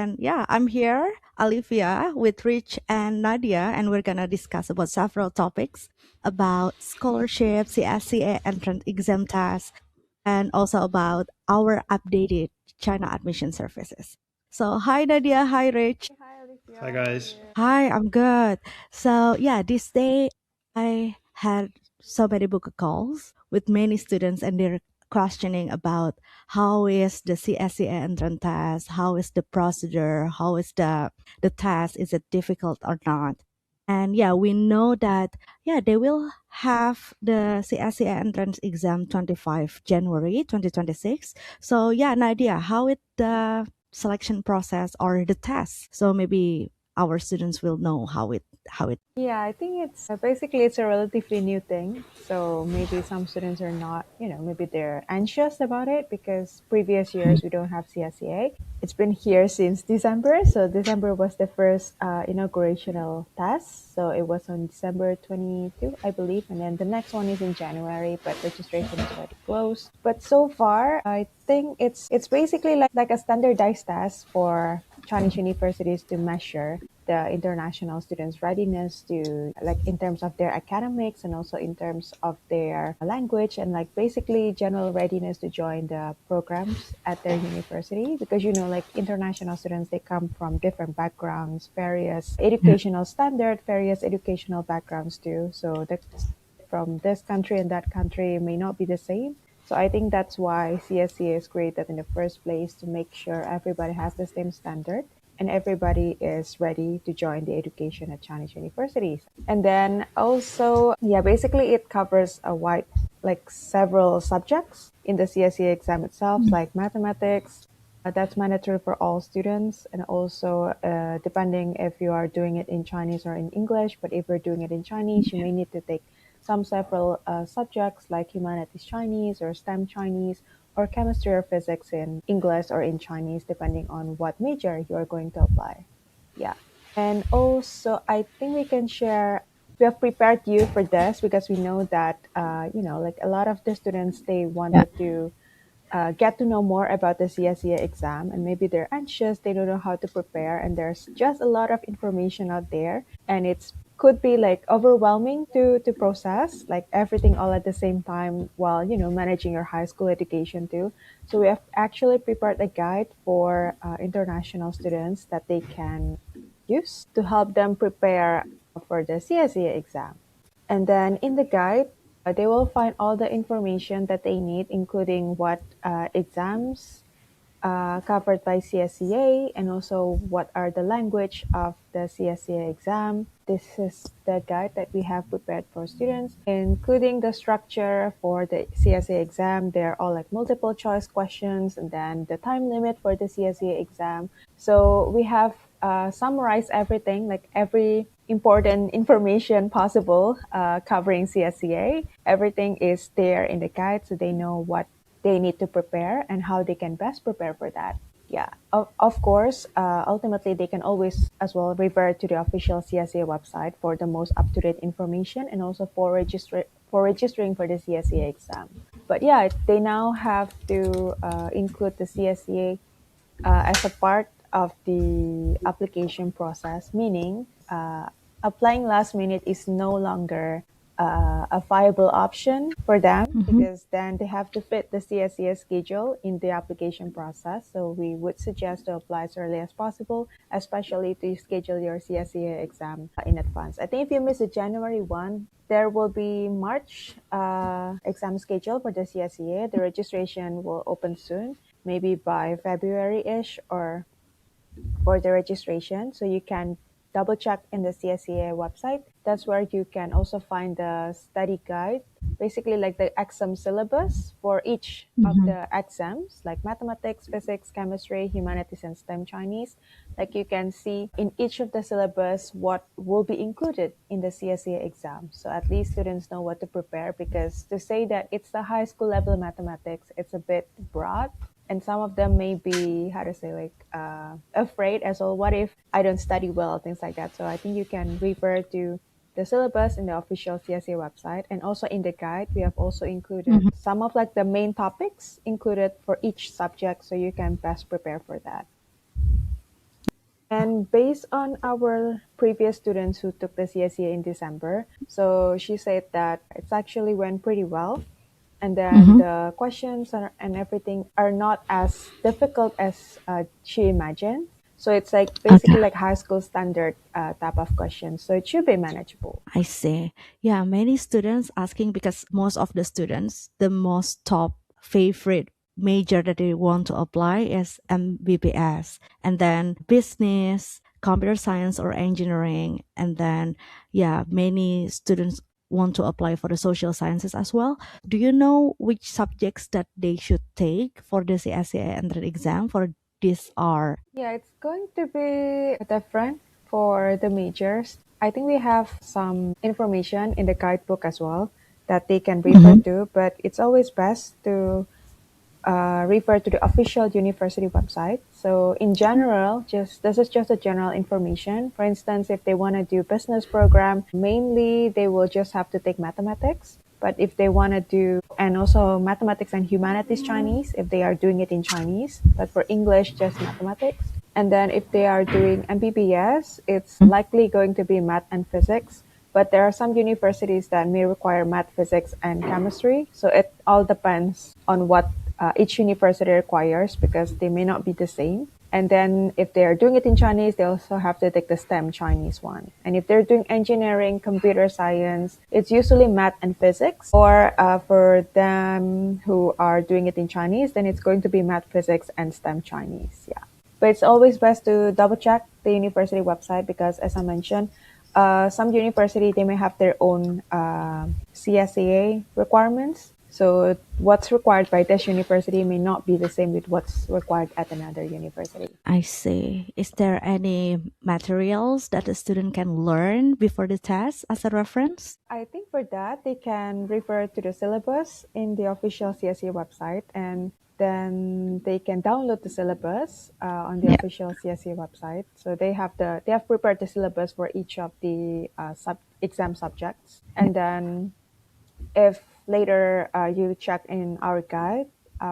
And yeah, I'm here, Olivia, with Rich and Nadia, and we're gonna discuss about several topics about scholarship, CSCA entrance exam tests, and also about our updated China admission services. So hi Nadia, hi Rich. Hi, Hi Alicia. How are guys. you? Hi, I'm good. So yeah, this day I had so many book calls with many students and they're questioning about how is the CSCA entrance test, how is the procedure, how is the test, is it difficult or not? And yeah, we know that yeah, they will have the CSCA entrance exam 25 January 2026. So yeah, an idea how it the selection process or the test. So maybe our students will know how it. Yeah, I think it's basically a relatively new thing. So maybe some students are not, maybe they're anxious about it because previous years we don't have CSCA. It's been here since December. So December was the first inaugurational test. So it was on December 22, I believe. And then the next one is in January, but registration is already closed. But so far, I think it's basically like a standardized test for Chinese universities to measure the international students' readiness to, like, in terms of their academics and also in terms of their language and like basically general readiness to join the programs at their university, because like international students, they come from different backgrounds, various educational standard, various educational backgrounds too. So the from this country and that country may not be the same. So I think that's why CSCA is created in the first place, to make sure everybody has the same standard and everybody is ready to join the education at Chinese universities. And then also, yeah, basically it covers a wide, like several subjects in the CSCA exam itself, like mathematics. That's mandatory for all students, and also depending if you are doing it in Chinese or in English. But if you're doing it in Chinese, you may need to take some several subjects like humanities Chinese or STEM Chinese, or chemistry or physics in English or in Chinese, depending on what major you're going to apply. Yeah. And also, I think we can share. We have prepared you for this because we know that, like a lot of the students, they wanted to get to know more about the CSCA exam, and maybe they're anxious, they don't know how to prepare, and there's just a lot of information out there, and it's could be like overwhelming to process like everything all at the same time while managing your high school education too. So we have actually prepared a guide for international students that they can use to help them prepare for the CSCA exam. And then in the guide, they will find all the information that they need, including what exams covered by CSCA, and also what are the language of the CSCA exam. This is the guide that we have prepared for students, including the structure for the CSCA exam. They're all like multiple choice questions, and then the time limit for the CSCA exam. So we have summarized everything, like every important information possible covering CSCA. Everything is there in the guide, so they know what they need to prepare and how they can best prepare for that. Yeah, of course, ultimately they can always as well revert to the official CSA website for the most up-to-date information, and also for registering for the CSA exam. But yeah, they now have to include the CSA as a part of the application process, meaning applying last minute is no longer a viable option for them, Mhm. because then they have to fit the CSCS schedule in the application process. So we would suggest to apply as early as possible, especially to schedule your CSCA exam in advance. I think if you miss the January one, there will be March exam schedule for the CSCA. The registration will open soon, maybe by February-ish, or for the registration. So you can double check in the CSCA website. That's where you can also find the study guide, basically like the exam syllabus for each of Mhm. the exams, like mathematics, physics, chemistry, humanities, and STEM Chinese. Like you can see in each of the syllabus what will be included in the CSCA exam. So at least students know what to prepare, because to say that it's the high school level mathematics, it's a bit broad, and some of them may be, how to say, like afraid as well, what if I don't study well, things like that. So I think you can refer to the syllabus in the official CSA website, and also in the guide we have also included Mhm. some of like the main topics included for each subject, so you can best prepare for that. then based on our previous students who took the CSCA in December, so she said that it's actually went pretty well. And then Mm-hmm. the questions and everything are not as difficult as she imagined. So it's like Okay. basically like high school standard type of questions. So it should be manageable. I see. Yeah, many students asking because most of the students, the most top favorite major that they want to apply is MBBS, and then business, computer science, or engineering. And then, yeah, many students want to apply for the social sciences as well. Do you know which subjects that they should take for the CSCA entrance exam for this R? Yeah, it's going to be different for the majors. I think we have some information in the guidebook as well that they can refer Mm-hmm. to, but it's always best to refer to the official university website. So in general, just this is just a general information. For instance, if they want to do business program, mainly they will just have to take mathematics. But if they want to do, and also mathematics and humanities Chinese, if they are doing it in Chinese, but for English, just mathematics. And then if they are doing MBBS, it's likely going to be math and physics. But there are some universities that may require math, physics, and chemistry. So it all depends on what each university requires because they may not be the same. And then if they're doing it in Chinese, they also have to take the STEM Chinese one. And if they're doing engineering, computer science, it's usually math and physics. Or for them who are doing it in Chinese, then it's going to be math, physics, and STEM Chinese. Yeah. But it's always best to double check the university website because, as I mentioned, some university they may have their own CSCA requirements. So what's required by this university may not be the same with what's required at another university. I see. Is there any materials that a student can learn before the test as a reference? I think for that they can refer to the syllabus in the official CSCA website, and then they can download the syllabus on the Yeah. official CSCA website. So they have prepared the syllabus for each of the sub exam subjects, and then if later you check in our guide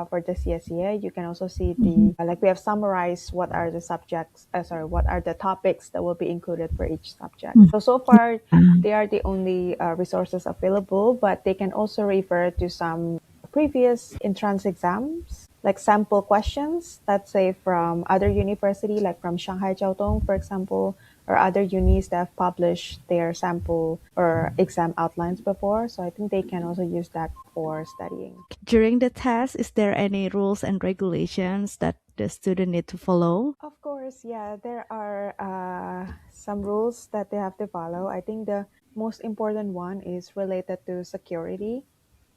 for the CSCA, you can also see Mhm. the like we have summarized what are the subjects, sorry, what are the topics that will be included for each subject. Mm. So far, Yeah. they are the only resources available, but they can also refer to some previous entrance exams, like sample questions, let's say from other university, like from Shanghai Jiaotong, for example, or other unis that have published their sample or exam outlines before. So I think they can also use that for studying. During the test, is there any rules and regulations that the student need to follow? Of course, yeah, there are some rules that they have to follow. I think the most important one is related to security,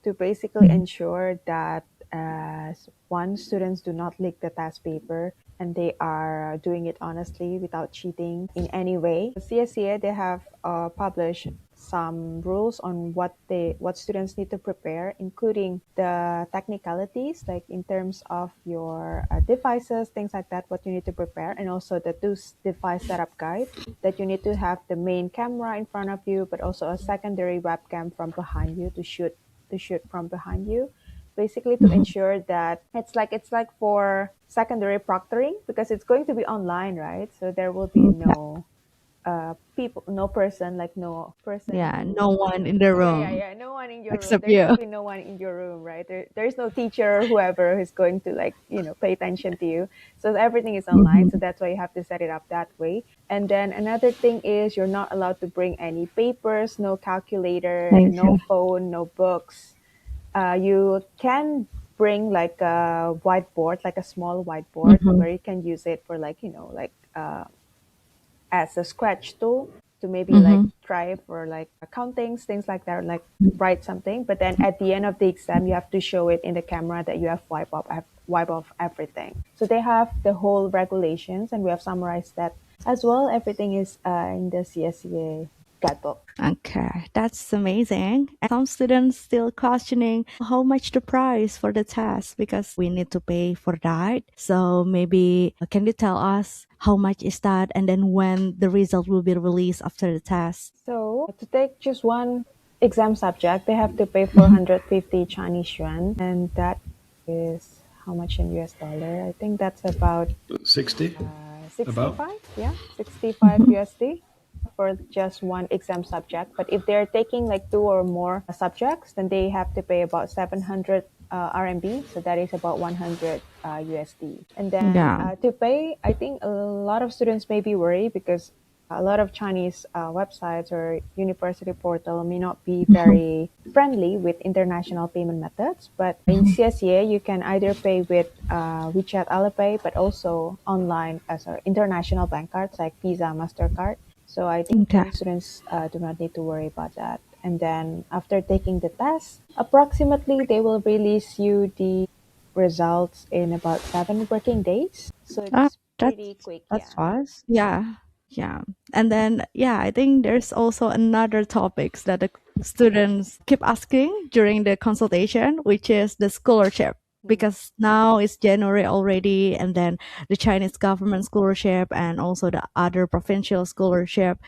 to basically Mhm. ensure that one, students do not leak the test paper and they are doing it honestly without cheating in any way. The CSCA they have published some rules on what students need to prepare, including the technicalities, like in terms of your devices, things like that, what you need to prepare, and also the two device setup guide that you need to have the main camera in front of you, but also a secondary webcam from behind you to shoot from behind you, basically to Mhm. ensure that it's like for secondary proctoring because it's going to be online, right? So there will be Yeah. no person, like no person Yeah, who no one in the yeah, yeah, room yeah, no one in your room. except There's you. going to be no one in your room, right? There's no teacher or whoever who's going to like pay attention to you. So everything is online, so Mhm. that's why you have to set it up that way. And then another thing is you're not allowed to bring any papers, no calculator, Thank no you. phone, no books. You can bring like a whiteboard, like a small whiteboard Mhm. where you can use it for like as a scratch tool to maybe like Mhm. try for like accountings, things like that, or like write something. But then at the end of the exam, you have to show it in the camera that you have wipe off everything. So they have the whole regulations, and we have summarized that as well. Everything is in the CSCA guidebook. Okay, that's amazing. And some students still questioning how much the price for the test because we need to pay for that. So maybe can you tell us how much is that and then when the result will be released after the test? So to take just one exam subject, they have to pay Mhm. 450 Chinese yuan, and that is how much in US dollar? I think that's about 60? About? 65, yeah, 65 Mhm. USD for just one exam subject. But if they're taking like two or more subjects, then they have to pay about 700 RMB. So that is about 100 USD. And then Yeah. to pay, I think a lot of students may be worried because a lot of Chinese websites or university portal may not be Mhm. very friendly with international payment methods. But in Mhm. CSCA, you can either pay with WeChat Alipay, but also online as our international bank cards like Visa, Mastercard. So I think Okay. many students do not need to worry about that. And then after taking the test, approximately they will release you the results in about 7 working days. So Ah, it's pretty that's quick, that's yeah. fast. Yeah. Yeah. And then yeah, I think there's also another topics that the students keep asking during the consultation, which is the scholarship. Mm. Because now it's January already, and then the Chinese government scholarship and also the other provincial scholarship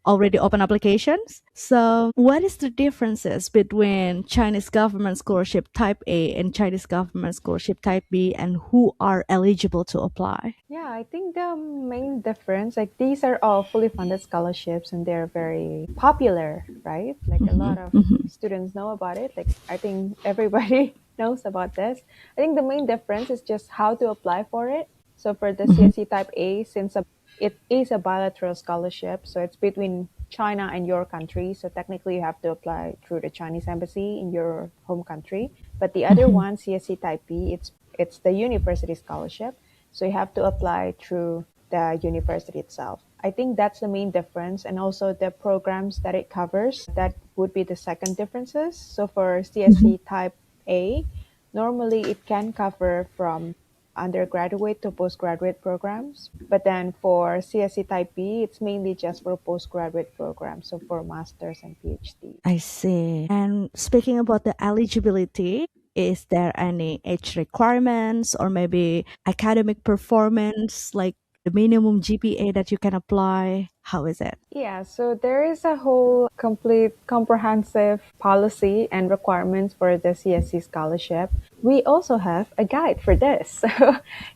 already open applications. So, what is the differences between Chinese government scholarship type A and Chinese government scholarship type B, and who are eligible to apply? Yeah, I think the main difference, like these are all fully funded scholarships and they're very popular, right? Like a lot Mhm, of mhm, students know about it. Like I think everybody knows about this. I think the main difference is just how to apply for it. So for the mhm, CSC Type A, since it is a bilateral scholarship, so it's between China and your country. So technically, you have to apply through the Chinese embassy in your home country. But the other mhm. one, CSC Type B, it's the university scholarship. So you have to apply through the university itself. I think that's the main difference. And also the programs that it covers, that would be the second differences. So for Mhm. CSC type A, normally it can cover from undergraduate to postgraduate programs. But then for CSC type B, it's mainly just for postgraduate programs. So for masters and PhD. I see. And speaking about the eligibility, is there any age requirements or maybe academic performance, like the minimum GPA that you can apply? How is it? Yeah, so there is a whole complete comprehensive policy and requirements for the CSC scholarship. We also have a guide for this. So,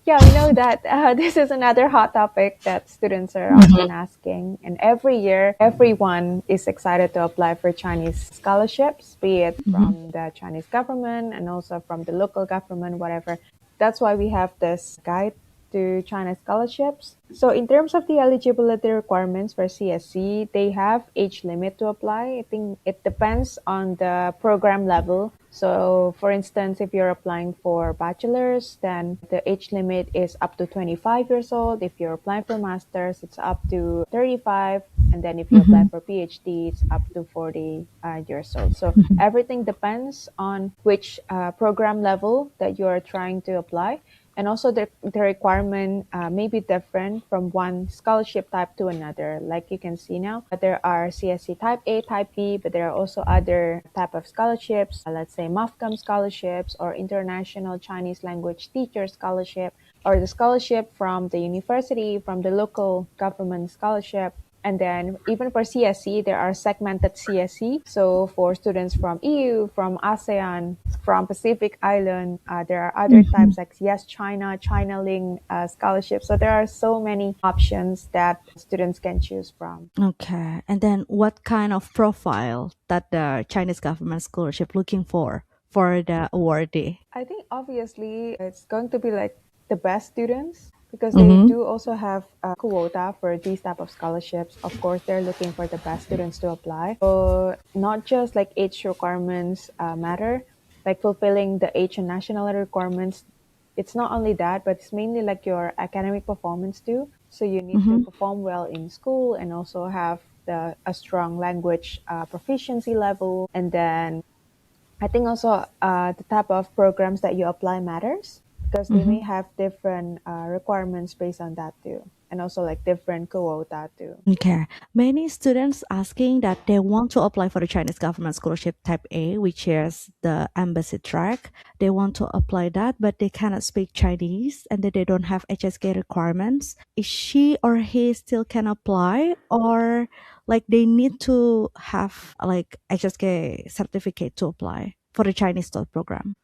yeah, we know that this is another hot topic that students are often asking. And every year, everyone is excited to apply for Chinese scholarships, be it Mhm, from the Chinese government and also from the local government, whatever. That's why we have this guide to China scholarships. So in terms of the eligibility requirements for CSC, they have age limit to apply. I think it depends on the program level. So for instance, if you're applying for bachelor's, then the age limit is up to 25 years old. If you're applying for master's, it's up to 35. And then if you apply mhm, for PhD, it's up to 40 years old. So mhm. everything depends on which program level that you're trying to apply. And also the requirement may be different from one scholarship type to another. Like you can see now, there are CSC type A, type B, but there are also other type of scholarships, let's say MAFCAM scholarships or International Chinese Language Teacher Scholarship, or the scholarship from the university, from the local government scholarship. And then even for CSC, there are segmented CSC. So for students from EU, from ASEAN, from Pacific Island, there are other Mhm. types like Yes China, China Link scholarships. So there are so many options that students can choose from. Okay. And then what kind of profile that the Chinese government scholarship looking for the awardee? I think obviously it's going to be like the best students because they Mm-hmm. do also have a quota for these type of scholarships. Of course, they're looking for the best students to apply. So not just like age requirements matter, like fulfilling the age and nationality requirements. It's not only that, but it's mainly like your academic performance too. So you need to Mm-hmm. perform well in school and also have a strong language proficiency level, and then I think also the type of programs that you apply matters because they Mm-hmm. may have different requirements based on that too, and also like different quota too. Okay. Many students asking that they want to apply for the Chinese government scholarship type A, which is the embassy track. They want to apply that, but they cannot speak Chinese and that they don't have HSK requirements. Is she or he still can apply, or like they need to have like HSK certificate to apply for the Chinese TOEFL program?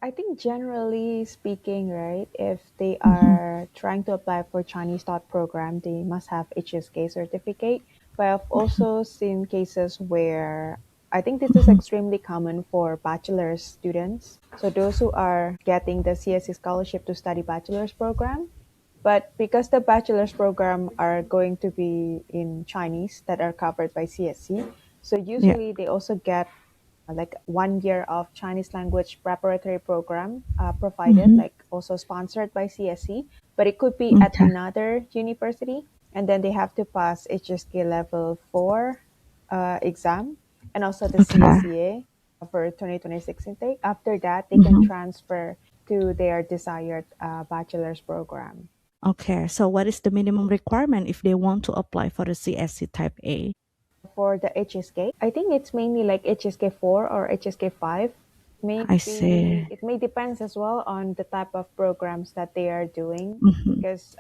I think generally speaking, right, if they Hmm. are trying to apply for Chinese taught program, they must have HSK certificate. But I've also seen cases where I think this is Hmm. extremely common for bachelor's students. So those who are getting the CSC scholarship to study bachelor's program, but because the bachelor's program are going to be in Chinese that are covered by CSC, so Yeah. usually they also get like 1 year of Chinese language preparatory program provided, Hmm. like also sponsored by CSC, but it could be at Okay. another university. And then they have to pass HSK level 4 exam and also the Okay. CSCA for 2026 intake. After that, they can Hmm. transfer to their desired bachelor's program. Okay. So, what is the minimum requirement if they want to apply for the CSC Type A? For the HSK, I think it's mainly like HSK 4 or HSK 5. I Maybe see. it may depends as well on the type of programs that they are doing Hmm. because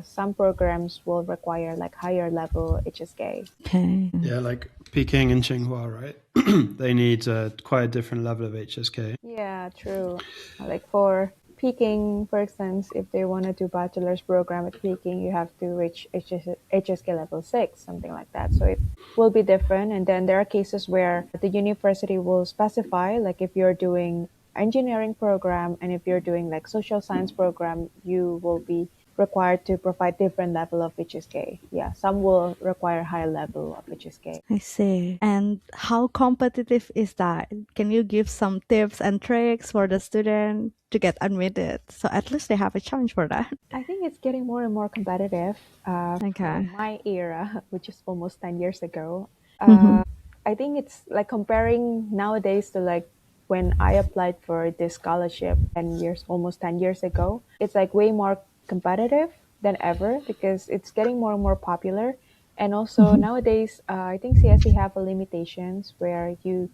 some programs will require like higher level HSK. Okay. Yeah, like Peking and Tsinghua, right? They need quite a different level of HSK. Yeah, true. Like for Peking, for instance, if they want to do bachelor's program at Peking, you have to reach HSK level 6, something like that. So it will be different. And then there are cases where the university will specify, like if you're doing engineering program and if you're doing like social science program, you will be required to provide different level of HSK. Yeah, some will require higher level of HSK. I see. And how competitive is that? Can you give some tips and tricks for the student to get admitted? So at least they have a chance for that. I think it's getting more and more competitive. Okay. From my era, which is almost 10 years ago, Hmm. I think it's like comparing nowadays to like when I applied for this scholarship 10 years, almost 10 years ago. It's like way more competitive than ever because it's getting more and more popular. And also Hmm. nowadays, I think CSE have a limitations where you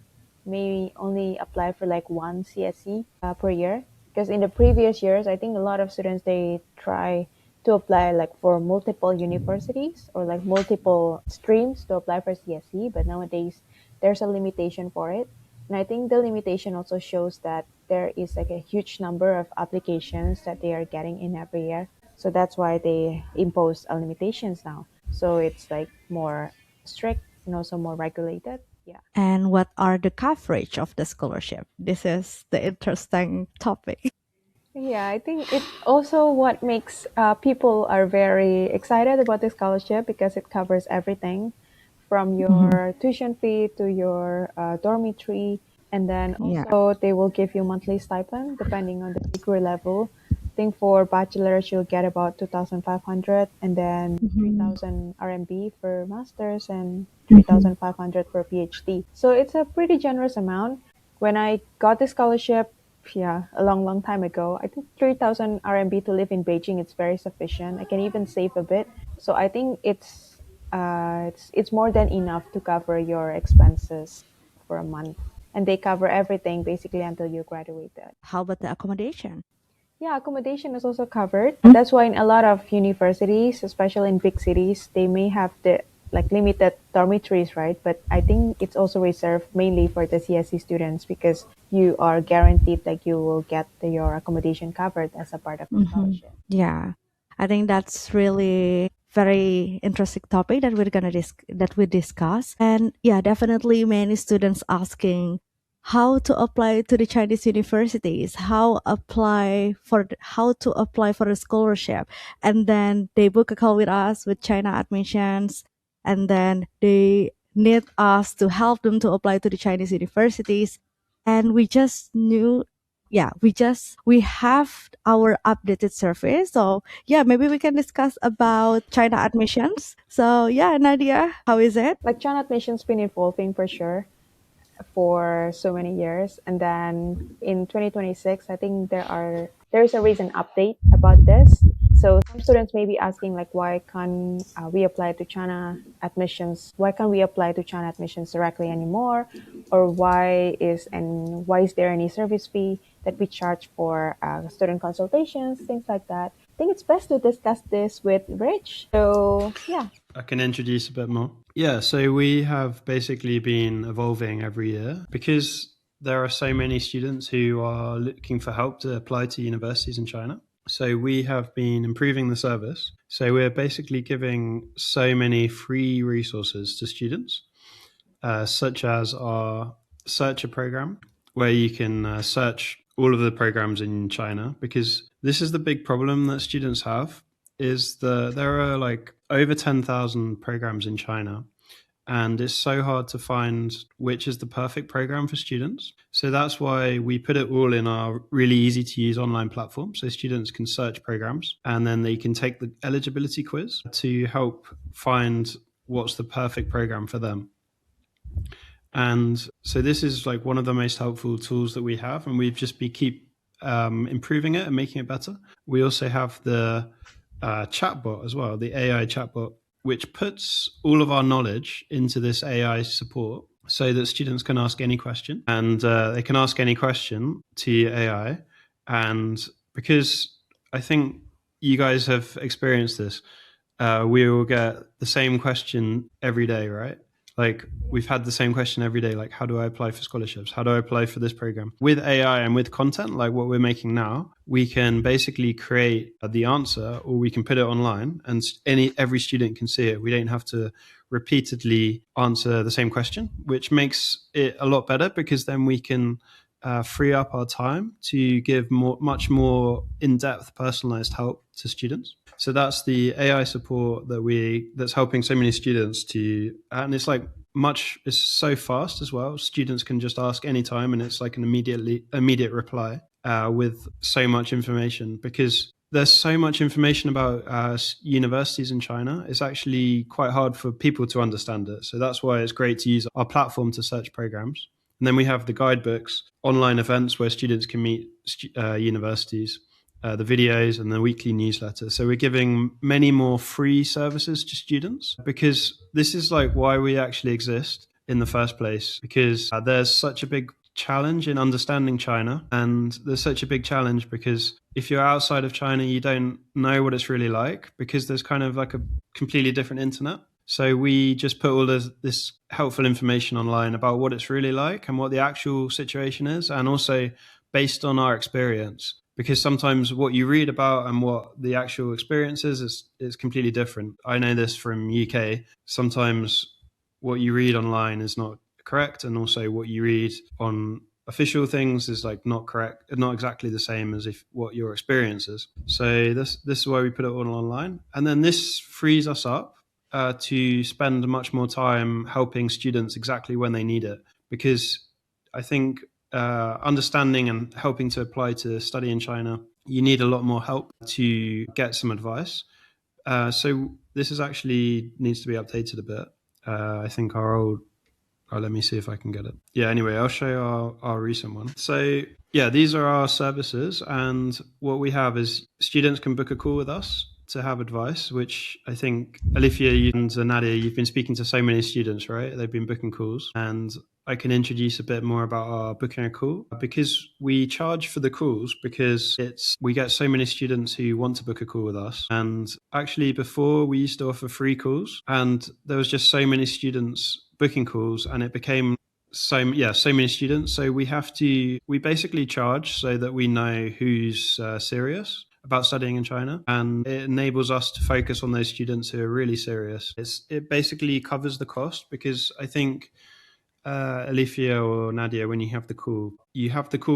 may only apply for like one CSE per year. Because in the previous years, I think a lot of students they try to apply like for multiple universities or like multiple streams to apply for CSE, but nowadays there's a limitation for it. And I think the limitation also shows that there is like a huge number of applications that they are getting in every year. So that's why they impose a limitations now. So it's like more strict and also more regulated. Yeah. And what are the coverage of the scholarship? This is the interesting topic. Yeah, I think it also what makes people are very excited about this scholarship because it covers everything from Hmm. your tuition fee to your dormitory, and then Yeah. also they will give you monthly stipend depending on the degree level. I think for bachelor's you'll get about 2,500, and then Hmm. 3,000 RMB for masters and Hmm. 3,500 for PhD. So it's a pretty generous amount. When I got the scholarship, yeah, a long, long time ago, I think 3,000 RMB to live in Beijing it's very sufficient. I can even save a bit. So I think it's more than enough to cover your expenses for a month, and they cover everything basically until you graduated. How about the accommodation? Yeah, accommodation is also covered. That's why in a lot of universities, especially in big cities, they may have the like limited dormitories, right? But I think it's also reserved mainly for the CSC students because you are guaranteed like you will get your accommodation covered as a part of the Hmm. scholarship. Yeah, I think that's really very interesting topic that that we discuss. And yeah, definitely many students asking how to apply to the Chinese universities, how to apply for a scholarship, and then they book a call with us with China admissions, and then they need us to help them to apply to the Chinese universities. And we just knew, yeah, we have our updated survey. So yeah, maybe we can discuss about China admissions. So yeah, Nadia, how is it? Like China admission's been evolving for sure for so many years. And then in 2026, I think there's a recent update about this. So some students may be asking like, why can't we apply to China admissions? Why can't we apply to China admissions directly anymore? Or why is there any service fee that we charge for student consultations, things like that? I think it's best to discuss this with Rich. So yeah. I can introduce a bit more. Yeah, so we have basically been evolving every year because there are so many students who are looking for help to apply to universities in China. So we have been improving the service. So we're basically giving so many free resources to students, such as our searcher program, where you can search all of the programs in China, because this is the big problem that students have, is there are like over 10,000 programs in China, and it's so hard to find which is the perfect program for students. So that's why we put it all in our really easy to use online platform, so students can search programs and then they can take the eligibility quiz to help find what's the perfect program for them. And so this is like one of the most helpful tools that we have, and we've just keep improving it and making it better. We also have the chatbot as well, the AI chatbot, which puts all of our knowledge into this AI support so that students can ask any question, and they can ask any question to AI. And because I think you guys have experienced this, we will get the same question every day, right? Like we've had the same question every day, like how do I apply for scholarships? How do I apply for this program? With AI and with content like what we're making now, we can basically create the answer, or we can put it online and every student can see it. We don't have to repeatedly answer the same question, which makes it a lot better, because then we can free up our time to give much more in-depth personalized help to students. So that's the AI support that's helping so many students and it's it's so fast as well. Students can just ask anytime, and it's like an immediate reply with so much information, because there's so much information about universities in China. It's actually quite hard for people to understand it. So that's why it's great to use our platform to search programs. And then we have the guidebooks, online events where students can meet universities, the videos, and the weekly newsletter. So we're giving many more free services to students, because this is like why we actually exist in the first place, because there's such a big challenge in understanding China. And there's such a big challenge because if you're outside of China, you don't know what it's really like, because there's kind of like a completely different internet. So we just put all this helpful information online about what it's really like and what the actual situation is, and also based on our experience, because sometimes what you read about and what the actual experience is completely different. I know this from UK. Sometimes what you read online is not correct, and also what you read on official things is like not correct, not exactly the same as if what your experience is. So this is why we put it all online, and then this frees us up to spend much more time helping students exactly when they need it, because I think understanding and helping to apply to study in China, you need a lot more help to get some advice. So this is actually needs to be updated a bit. I think our old, let me see if I can get it. Yeah, anyway, I'll show you our recent one. So yeah, these are our services, and what we have is students can book a call with us to have advice, which I think Alifia and Nadia, you've been speaking to so many students, right? They've been booking calls, and I can introduce a bit more about our booking a call, because we charge for the calls, because we get so many students who want to book a call with us. And actually before, we used to offer free calls, and there was just so many students booking calls, and it became so many students. So we basically charge so that we know who's serious about studying in China, and it enables us to focus on those students who are really serious. It basically covers the cost, because I think Alifia or Nadia, when you have the call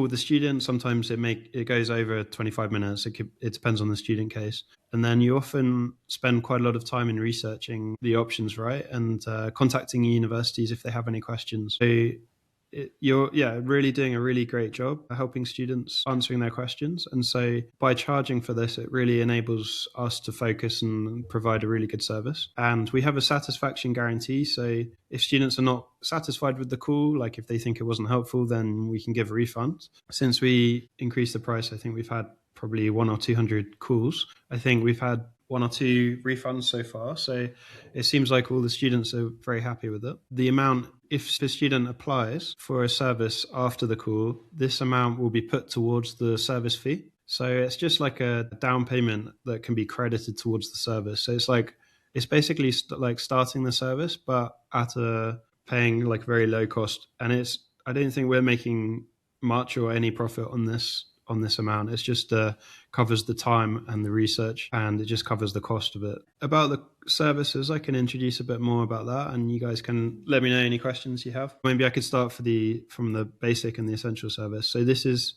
with the student. Sometimes it goes over 25 minutes. It depends on the student case, and then you often spend quite a lot of time in researching the options, right, and contacting universities if they have any questions. So you're really doing a really great job helping students, answering their questions. And so by charging for this, it really enables us to focus and provide a really good service. And we have a satisfaction guarantee. So if students are not satisfied with the call, like if they think it wasn't helpful, then we can give a refund. Since we increased the price, I think we've had probably 100 or 200 calls. I think we've had 1 or 2 refunds so far. So it seems like all the students are very happy with it. The amount, if the student applies for a service after the call, this amount will be put towards the service fee. So it's just like a down payment that can be credited towards the service. So it's basically like starting the service, but at paying like very low cost. And it's I don't think we're making much or any profit on this amount. It's just covers the time and the research, and it just covers the cost of it. About the services, I can introduce a bit more about that, and you guys can let me know any questions you have. Maybe I could start from the basic and the essential service. So this is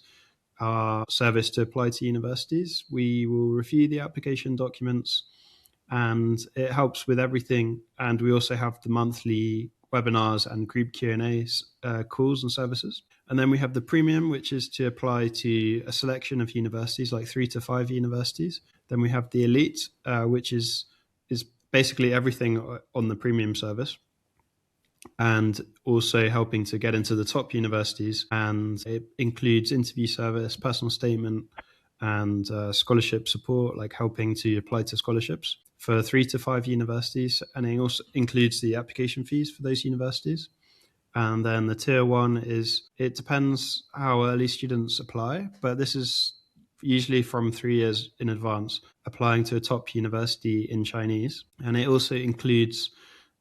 our service to apply to universities. We will review the application documents, and it helps with everything. And we also have the monthly webinars and group Q&As, calls and services. And then we have the premium, which is to apply to a selection of universities, like 3 to 5 universities. Then we have the elite, which is basically everything on the premium service, and also helping to get into the top universities. And it includes interview service, personal statement, and scholarship support, like helping to apply to scholarships for 3 to 5 universities. And it also includes the application fees for those universities. And then the tier 1 is, it depends how early students apply, but this is usually from 3 years in advance, applying to a top university in Chinese. And it also includes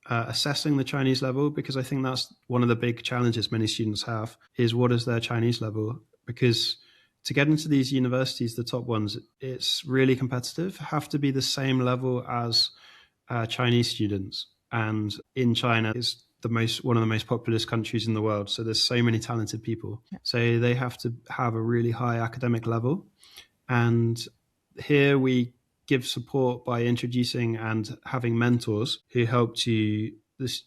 assessing the Chinese level, because I think that's one of the big challenges many students have, is what is their Chinese level? Because to get into these universities, the top ones, it's really competitive, have to be the same level as Chinese students. And in China, it's one of the most populous countries in the world. So there's so many talented people. So they have to have a really high academic level. And here we give support by introducing and having mentors who help the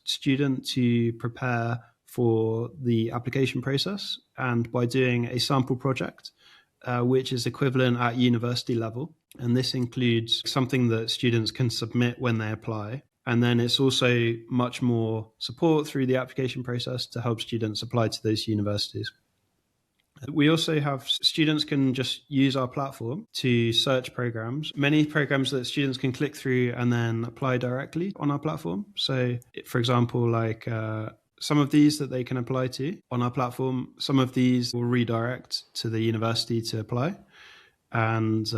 student to prepare for the application process, and by doing a sample project, which is equivalent at university level. And this includes something that students can submit when they apply. And then it's also much more support through the application process to help students apply to those universities. We also have students can just use our platform to search programs, many programs that students can click through and then apply directly on our platform. So, for example, like some of these that they can apply to on our platform, some of these will redirect to the university to apply. And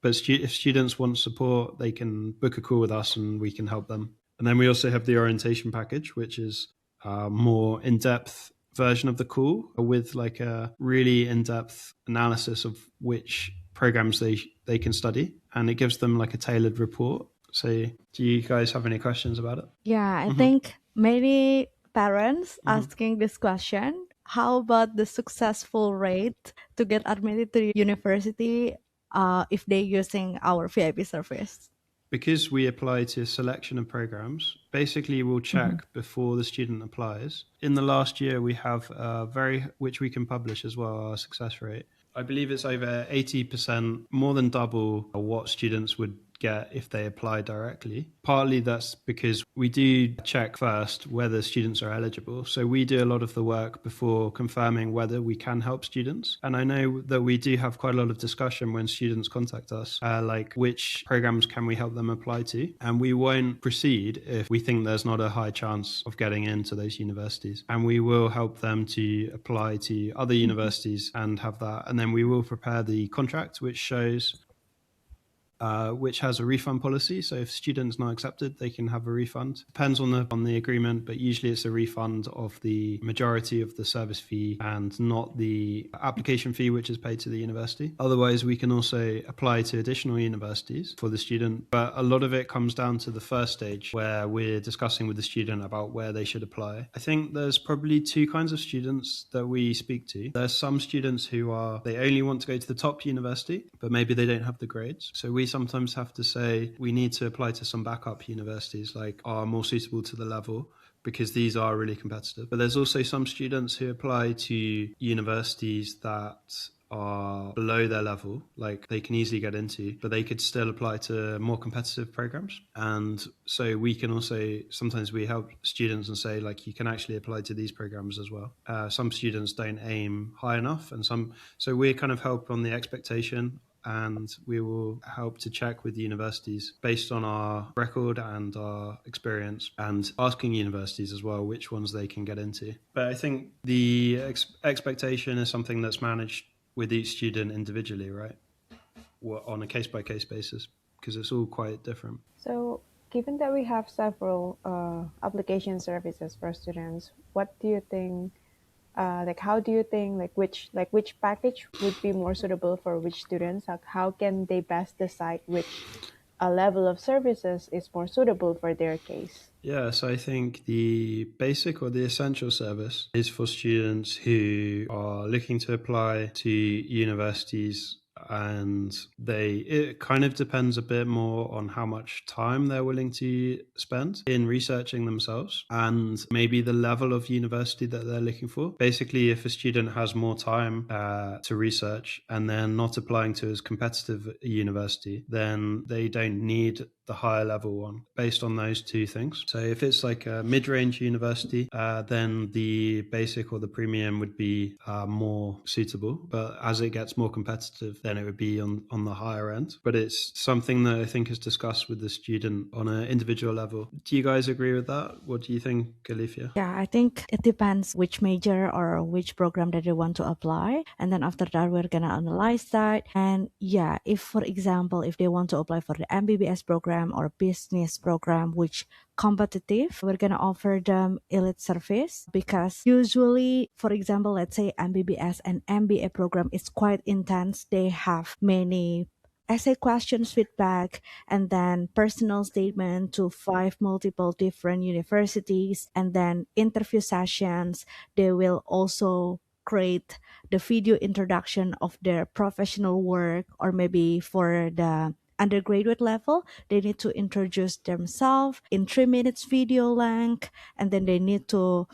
but if students want support, they can book a call with us and we can help them. And then we also have the orientation package, which is more in-depth version of the call with like a really in-depth analysis of which programs they can study, and it gives them like a tailored report. So do you guys have any questions about it? Yeah, I think many parents asking this question, how about the successful rate to get admitted to university if they using our VIP service? Because we apply to a selection of programs, basically we'll check before the student applies. In the last year, we have which we can publish as well, our success rate. I believe it's over 80%, more than double what students would get if they apply directly. Partly that's because we do check first whether students are eligible. So we do a lot of the work before confirming whether we can help students. And I know that we do have quite a lot of discussion when students contact us, like which programs can we help them apply to? And we won't proceed if we think there's not a high chance of getting into those universities. And we will help them to apply to other universities and have that. And then we will prepare the contract, which shows which has a refund policy. So if students not accepted, they can have a refund. Depends on the agreement, but usually it's a refund of the majority of the service fee and not the application fee, which is paid to the university. Otherwise, we can also apply to additional universities for the student. But a lot of it comes down to the first stage where we're discussing with the student about where they should apply. I think there's probably two kinds of students that we speak to. There's some students who they only want to go to the top university, but maybe they don't have the grades. So we sometimes have to say we need to apply to some backup universities like are more suitable to the level, because these are really competitive. But there's also some students who apply to universities that are below their level, like they can easily get into, but they could still apply to more competitive programs. And so we can also, sometimes we help students and say, like, you can actually apply to these programs as well. Some students don't aim high enough, and so we kind of help on the expectation, and we will help to check with the universities based on our record and our experience, and asking universities as well which ones they can get into. But I think the expectation is something that's managed with each student individually, right? On a case-by-case basis, because it's all quite different. So, given that we have several application services for students, what do you think Like how do you think which package would be more suitable for which students? Like how can they best decide which level of services is more suitable for their case? Yeah, so I think the basic or the essential service is for students who are looking to apply to universities, and it kind of depends a bit more on how much time they're willing to spend in researching themselves and maybe the level of university that they're looking for. Basically, if a student has more time to research and they're not applying to as competitive a university, then they don't need the higher level one based on those two things. So if it's like a mid-range university, then the basic or the premium would be more suitable. But as it gets more competitive, then it would be on the higher end. But it's something that I think is discussed with the student on an individual level. Do you guys agree with that? What do you think, Alifia? Yeah, I think it depends which major or which program that they want to apply. And then after that, we're going to analyze that. And yeah, if, for example, if they want to apply for the MBBS program or business program, which competitive, we're going to offer them elite service because usually, for example, let's say MBBS and MBA program is quite intense. They have many essay questions feedback and then personal statement to five multiple different universities and then interview sessions. They will also create the video introduction of their professional work, or maybe for the undergraduate level they need to introduce themselves in 3 minutes video length, and then they need to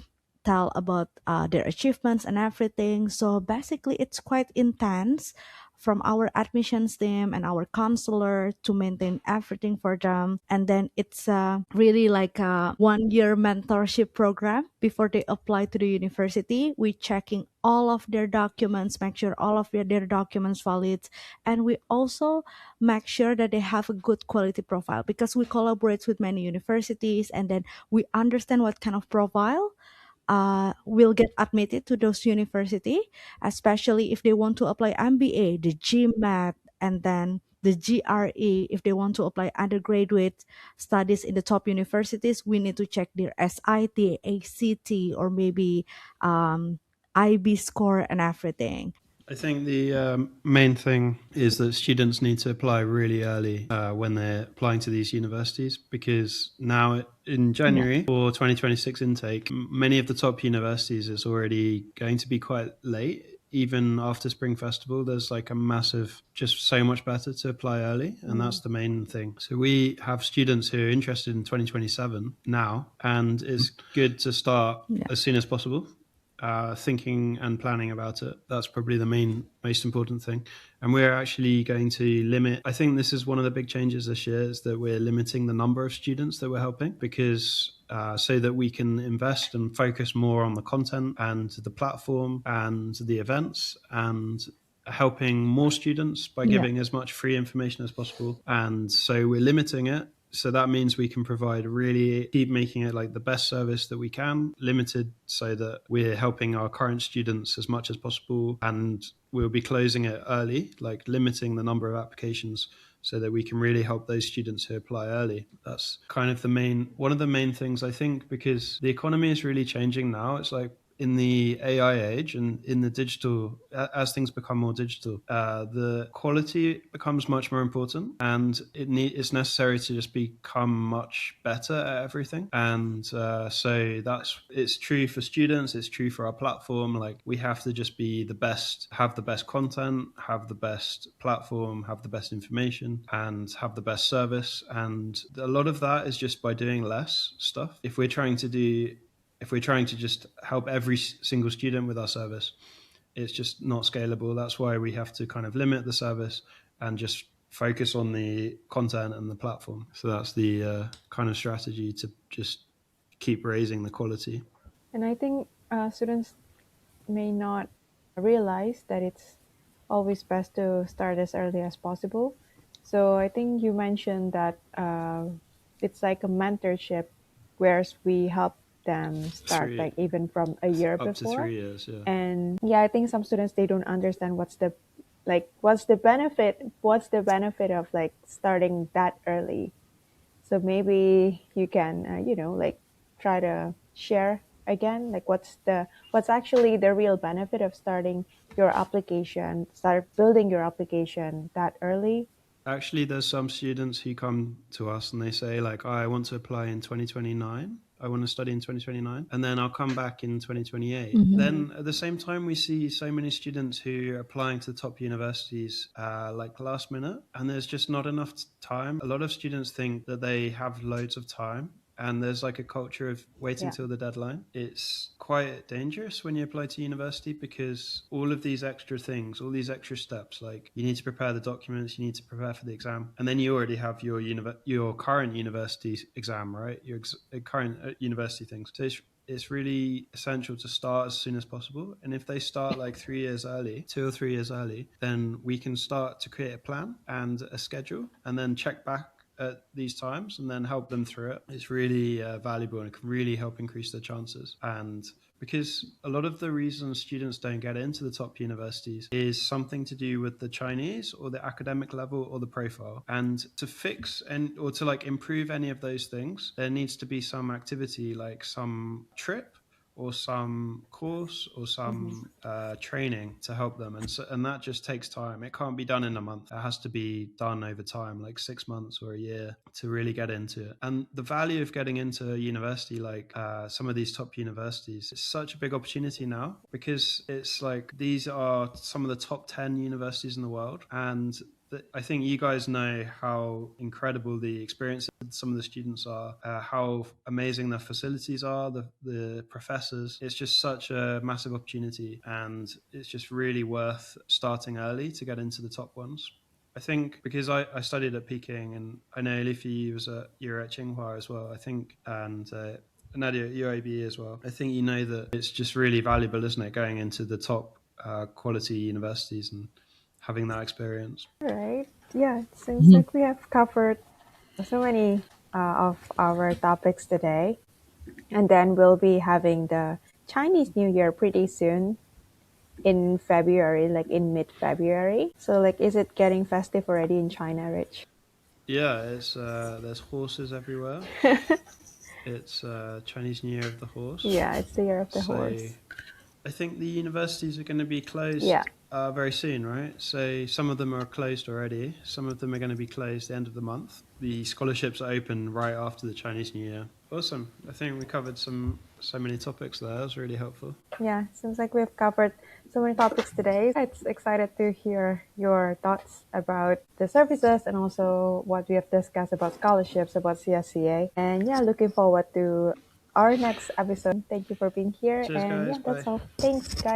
tell about their achievements and everything. So basically it's quite intense from our admissions team and our counselor to maintain everything for them. And then it's really like a 1 year mentorship program before they apply to the university. We checking all of their documents, make sure all of their documents valid, and we also make sure that they have a good quality profile because we collaborate with many universities, and then we understand what kind of profile will get admitted to those university, especially if they want to apply MBA, the GMAT, and then the GRE. If they want to apply undergraduate studies in the top universities, we need to check their SIT, ACT, or maybe IB score and everything. I think the main thing is that students need to apply really early when they're applying to these universities, because now in Yeah. January for 2026 intake, many of the top universities is already going to be quite late. Even after Spring Festival, there's like a massive, just so much better to apply early. And that's the main thing. So we have students who are interested in 2027 now, and it's good to start Yeah. as soon as possible, thinking and planning about it. That's probably the most important thing. And we're actually going to limit, I think this is one of the big changes this year, is that we're limiting the number of students that we're helping, because so that we can invest and focus more on the content and the platform and the events, and helping more students by Yeah. giving as much free information as possible. And so we're limiting it. So that means we can provide really, keep making it like the best service that we can, limited so that we're helping our current students as much as possible. And we'll be closing it early, like limiting the number of applications so that we can really help those students who apply early. That's kind of one of the main things, I think, because the economy is really changing now. It's like in the AI age and in the digital, as things become more digital, the quality becomes much more important, and it's necessary to just become much better at everything. And so it's true for students, it's true for our platform. Like, we have to just be the best, have the best content, have the best platform, have the best information, and have the best service. And a lot of that is just by doing less stuff. If we're trying to just help every single student with our service, it's just not scalable. That's why we have to kind of limit the service and just focus on the content and the platform. So that's the kind of strategy to just keep raising the quality. And I think students may not realize that it's always best to start as early as possible. So I think you mentioned that it's like a mentorship, whereas we help them start Three, like even from a year up to before. 3 years, yeah. And yeah, I think some students, they don't understand what's the benefit of like starting that early. So maybe you can like try to share again? Like what's actually the real benefit of start building your application that early? Actually, there's some students who come to us and they say, like, I want to apply in 2029. I want to study in 2029, and then I'll come back in 2028. Mhm. Mm-hmm. Then at the same time, we see so many students who are applying to top universities like last minute, and there's just not enough time. A lot of students think that they have loads of time, and there's like a culture of waiting Yeah. till the deadline. It's quite dangerous when you apply to university because all of these extra things, all these extra steps, like you need to prepare the documents, you need to prepare for the exam, and then you already have your current university exam, right? Your current university things. So it's really essential to start as soon as possible. And if they start like 3 years early, 2 or 3 years early, then we can start to create a plan and a schedule and then check back at these times and then help them through it. It's really valuable and it can really help increase their chances. And because a lot of the reasons students don't get into the top universities is something to do with the Chinese or the academic level or the profile. And to fix and or to like improve any of those things, there needs to be some activity like some trip or some course or Mm-hmm. some training to help them, and that just takes time. It can't be done in a month. It has to be done over time, like 6 months or a year, to really get into it. And the value of getting into a university like some of these top universities is such a big opportunity now because it's like these are some of the top 10 universities in the world, and I think you guys know how incredible the experiences of some of the students are, how amazing the facilities are, the professors. It's just such a massive opportunity, and it's just really worth starting early to get into the top ones. I think because I studied at Peking, and I know Lifi you're at Tsinghua as well, I think, and Nadia at UAB as well. I think you know that it's just really valuable, isn't it, going into the top quality universities and having that experience. All right. Yeah, it seems Mhm. like we have covered so many of our topics today. And then we'll be having the Chinese New Year pretty soon in February, like in mid-February. So like is it getting festive already in China, Rich? Yeah, it's there's horses everywhere. It's Chinese New Year of the Horse. Yeah, it's the year of the So horse. I think the universities are going to be Yeah. closed very soon, right? So some of them are closed already. Some of them are going to be closed the end of the month. The scholarships are open right after the Chinese New Year. Awesome. I think we covered so many topics there. That was really helpful. Yeah, seems like we've covered so many topics today. It's excited to hear your thoughts about the services and also what we have discussed about scholarships, about CSCA. And yeah, looking forward to our next episode. Thank you for being here. Cheers, And yeah, guys. that's Bye. all. Thanks, guys.